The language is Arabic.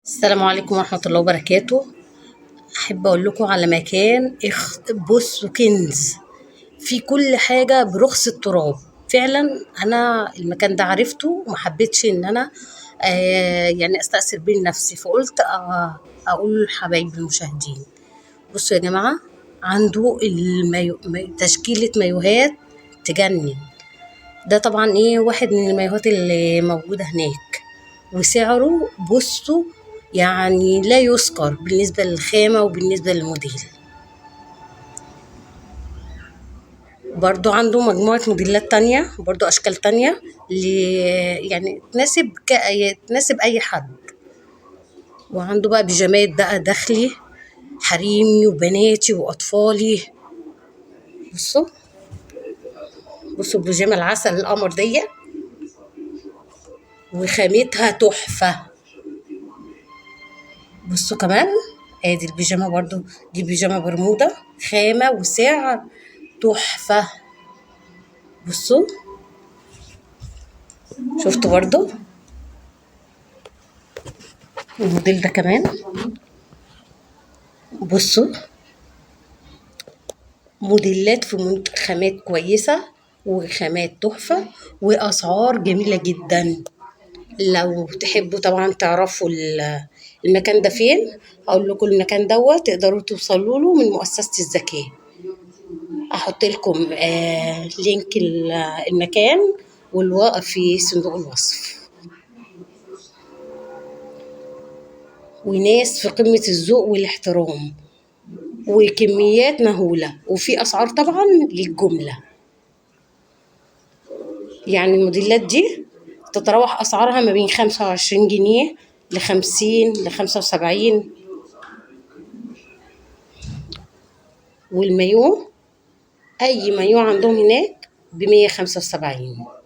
السلام عليكم ورحمة الله وبركاته. أحب أقول لكم على مكان بصوا كنز في كل حاجة برخص التراب. فعلا أنا المكان ده عرفته وما حبيتش إن أنا يعني أستأثر بيه لنفسي، فقلت أقول لحبايب المشاهدين. بصوا يا جماعة، عنده تشكيلة مايوهات تجنن. ده طبعا ايه واحد من المايوهات اللي موجودة هناك، وسعره بصوا يعني لا يذكر بالنسبة للخامة وبالنسبة للموديل. برضو عنده مجموعة موديلات تانية، برضو أشكال تانية يعني تناسب أي حد. وعنده بقى بيجامات بقى داخلي حريمي وبناتي وأطفالي. بصوا بصوا البيجامة العسل القمر دي، وخامتها تحفة. بصوا كمان ادي البيجامه، برضو دي بيجامه برمودا، خامه وسعر تحفه. بصوا شفتوا برضو الموديل ده كمان. بصوا موديلات في خامات كويسه وخامات تحفه واسعار جميله جدا. لو تحبوا طبعا تعرفوا المكان ده فين، هقول لكم المكان دوت تقدروا توصلوا له من مؤسسه الزكاه. احط لكم لينك المكان والواقف في صندوق الوصف. وناس في قمة الذوق والاحترام وكميات مهولة، وفي أسعار طبعا للجملة. يعني الموديلات دي تتراوح أسعارها ما بين 25 جنيه ل50 ل75. والمايو أي مايو عندهم هناك ب175.